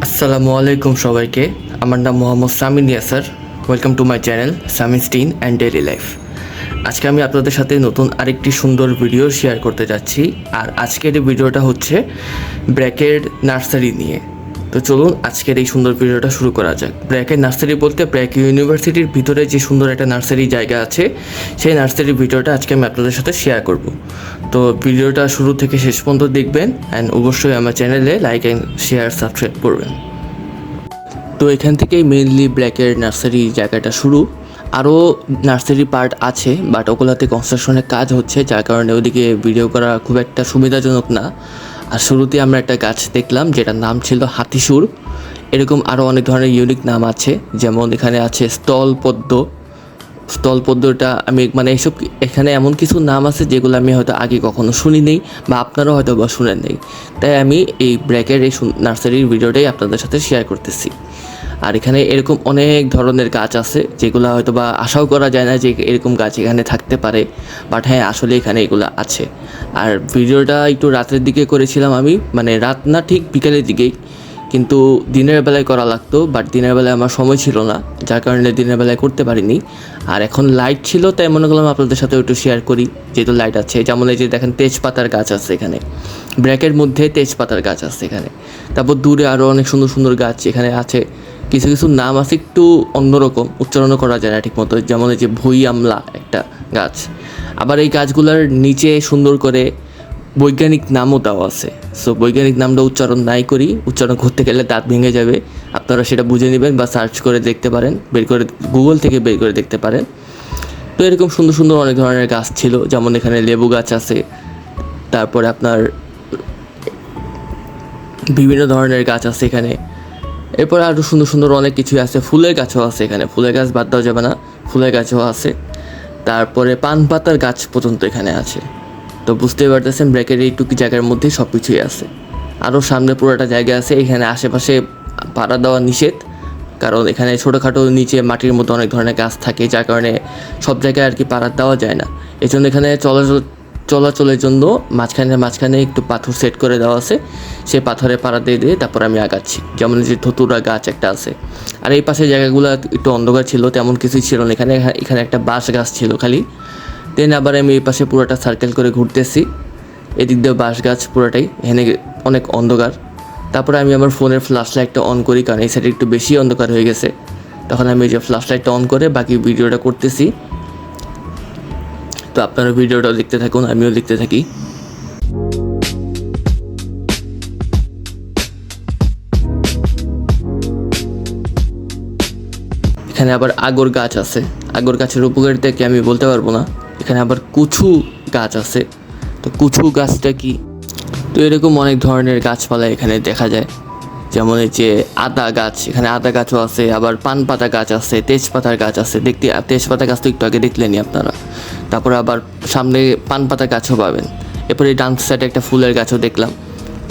আসসালামু আলাইকুম সবাইকে। আমার নাম Mohammad Samin Yasar. Welcome to my channel Samin Steen and daily life. আজকে আমি আপনাদের সাথে নতুন আরেকটি সুন্দর ভিডিও শেয়ার করতে যাচ্ছি। আর আজকের এই ভিডিওটা হচ্ছে ব্র্যাকের নার্সারি নিয়ে। তো চলুন আজকের এই সুন্দর ভিডিওটা শুরু করা যাক। ব্র্যাকের নার্সারি বলতে ব্র্যাক ইউনিভার্সিটির ভিতরে যে সুন্দর একটা নার্সারি জায়গা আছে, সেই নার্সারির ভিডিওটা আজকে আমি আপনাদের সাথে শেয়ার করব। তো ভিডিওটা শুরু থেকে শেষ পর্যন্ত দেখবেন অ্যান্ড অবশ্যই আমার চ্যানেলে লাইক অ্যান্ড শেয়ার সাবস্ক্রাইব করবেন। তো এখান থেকেই মেইনলি ব্র্যাকের নার্সারি জায়গাটা শুরু। আরও নার্সারি পার্ট আছে, বাট ওগুলোতে কনস্ট্রাকশনের কাজ হচ্ছে, যার কারণে ওদিকে ভিডিও করা খুব একটা সুবিধাজনক না। আর শুরুতে আমরা একটা গাছ দেখলাম যেটার নাম ছিল হাতিসুর। এরকম আরও অনেক ধরনের ইউনিক নাম আছে, যেমন এখানে আছে স্থলপদ্মটা আমি এসব এখানে এমন কিছু নাম আছে যেগুলো আমি হয়তো আগে কখনো শুনি নেই বা আপনারাও হয়তো বা শুনেন নেই। তাই আমি এই ব্র্যাকের এই নার্সারির ভিডিওটাই আপনাদের সাথে শেয়ার করতেছি। আর এখানে এরকম অনেক ধরনের গাছ আছে যেগুলো হয়তো বা আশাও করা যায় না যে এরকম গাছ এখানে থাকতে পারে, বাট হ্যাঁ আসলে এখানে এগুলো আছে। আর ভিডিওটা একটু রাতের দিকে করেছিলাম আমি, রাত না ঠিক বিকেলের দিকেই, কিন্তু দিনের বেলায় করা লাগতো, বাট দিনের বেলায় আমার সময় ছিল না, যার কারণে দিনের বেলায় করতে পারিনি। আর এখন লাইট ছিল তাই মনে করলাম আপনাদের সাথে একটু শেয়ার করি, যেহেতু লাইট আছে। যেমন এই যে দেখেন তেজপাতার গাছ আছে এখানে, ব্র্যাকের মধ্যে তেজপাতার গাছ আছে এখানে। তারপর দূরে আরও অনেক সুন্দর সুন্দর গাছ এখানে আছে। কিছু কিছু নাম আছে একটু অন্যরকম, উচ্চারণও করা যায় না ঠিক মতো, যেমন এই যে ভুই আমলা একটা গাছ। আবার এই গাছগুলোর নিচে সুন্দর করে বৈজ্ঞানিক নামও দেওয়া আছে। সো বৈজ্ঞানিক নামটা উচ্চারণ নাই করি, উচ্চারণ করতে গেলে দাঁত ভেঙে যাবে। আপনারা সেটা বুঝে নেবেন বা সার্চ করে দেখতে পারেন, গুগল থেকে বের করে দেখতে পারেন। তো এরকম সুন্দর সুন্দর অনেক ধরনের গাছ ছিল, যেমন এখানে লেবু গাছ আছে, তারপরে আপনার বিভিন্ন ধরনের গাছ আছে এখানে। এরপরে আরও সুন্দর সুন্দর অনেক কিছুই আছে, ফুলের গাছও আছে এখানে, ফুলের গাছ বাদ দেওয়া যাবে না, ফুলের গাছও আছে। তারপরে পান পাতার গাছ পর্যন্ত এখানে আছে। তো বুঝতেই পারতেছেন ব্র্যাকের এইটুকু জায়গার মধ্যেই সব কিছুই আছে। আরও সামনে পুরোটা জায়গা আছে, এখানে আশেপাশে পাড়া দেওয়া নিষেধ, কারণ এখানে ছোটোখাটো নিচে মাটির মতো অনেক ধরনের গাছ থাকে, যার কারণে সব জায়গায় আর কি পাড়া দেওয়া যায় না। এই জন্য এখানে চলাচলের জন্য মাঝখানে একটু পাথর সেট করে দেওয়া আছে, সেই পাথরে পাড়া দিয়ে তারপর আমি আগাচ্ছি। যেমন যে ধতুরা গাছ একটা আছে। আর এই পাশে জায়গাগুলো একটু অন্ধকার ছিল, তেমন কিছুই ছিল না এখানে একটা বাঁশ গাছ ছিল খালি। দেন আবার আমি এই পাশে পুরোটা সার্কেল করে ঘুরতেছি, এদিক দিয়ে বাঁশ গাছ পুরোটাই, এখানে অনেক অন্ধকার। তারপরে আমি আমার ফোনের ফ্ল্যাশ লাইটটা অন করি, কারণ এই সাইডে একটু বেশি অন্ধকার হয়ে গেছে। তখন আমি এই যে ফ্ল্যাশ লাইটটা অন করে বাকি ভিডিওটা করতেছি। তো আপনারা ভিডিওটাও দেখতে থাকুন, আমিও দেখতে থাকি। এখানে আবার আগর গাছ আছে, আগর গাছের উপকারিতা কি আমি বলতে পারবো না। এখানে আবার কুছু গাছ আছে। তো কুছু গাছটা কি? তো এরকম অনেক ধরনের গাছপালা এখানে দেখা যায়, যেমন এই যে আদা গাছ, এখানে আদা গাছও আছে, আবার পান পাতা গাছ আছে, তেজপাতার গাছ আছে। তেজপাতা গাছ তো একটু আগে দেখলেনি আপনারা। তারপরে আবার সামনে পান পাতা গাছও পাবেন। এরপরে ডান সাইডে একটা ফুলের গাছও দেখলাম।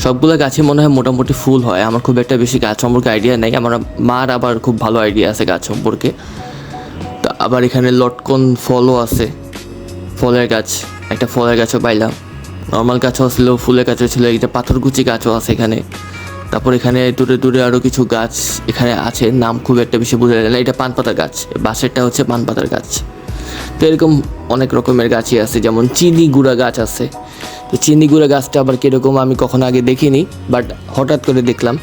সবগুলো গাছে মনে হয় মোটামুটি ফুল হয়, আমার খুব একটা বেশি গাছ সম্পর্কে আইডিয়া নেই। আমার মার আবার খুব ভালো আইডিয়া আছে গাছ সম্পর্কে। তো আবার এখানে লটকন ফলও আছে, ফলের গাছ, একটা ফলের গাছও পাইলাম। নর্মাল গাছও ছিল, ফুলের গাছও ছিল, একটা পাথরকুচি গাছও আছে এখানে। তারপর এখানে দূরে দূরে আরও কিছু গাছ এখানে আছে, নাম খুব একটা বেশি বোঝা যায় না। এটা পান পাতার গাছ, বাঁশেরটা হচ্ছে পান পাতার গাছ। তো এরকম অনেক রকমের গাছই আছে, যেমন চিনি গুঁড়া গাছ আছে। তো চিনি গুঁড়া গাছটা আবার কীরকম আমি কখনো আগে দেখিনি, বাট হঠাৎ করে দেখলাম।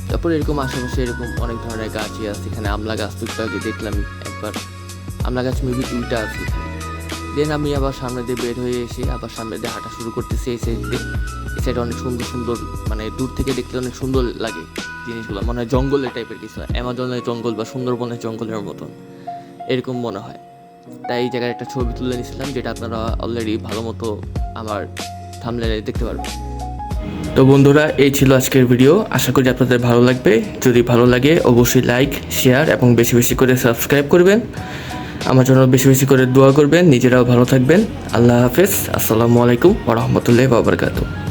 তারপর এরকম আশেপাশে এরকম অনেক ধরনের গাছই আছে। এখানে আমলা গাছ তো একটু আগে দেখলাম একবার, আমলা গাছ মেবি 2টা আছে। দেন আমি আবার সামনে দিয়ে বের হয়ে এসে আবার সামনে দিয়ে হাঁটা শুরু করতেছি। এই সাইডে অনেক সুন্দর সুন্দর, দূর থেকে দেখলে অনেক সুন্দর লাগে জিনিসগুলো, মনে হয় জঙ্গলের টাইপের কিছু, অ্যামাজনের জঙ্গল বা সুন্দরবনের জঙ্গলের মতন এরকম মনে হয়। তাই এই জায়গায় একটা ছবি তুলে নিয়েছিলাম, যেটা আপনারা অলরেডি ভালো মতো আমার থাম্বনেইলে দেখতে পারবেন। তো বন্ধুরা, এই ছিল আজকের ভিডিও। আশা করি আপনাদের ভালো লাগবে। যদি ভালো লাগে অবশ্যই লাইক, শেয়ার এবং বেশি বেশি করে সাবস্ক্রাইব করবেন। আমার জন্য বেশি বেশি করে দোয়া করবেন। নিজেরাও ভালো থাকবেন। আল্লাহ হাফেজ। আসসালামু আলাইকুম ওয়া রাহমাতুল্লাহি ওয়া বারাকাতুহু।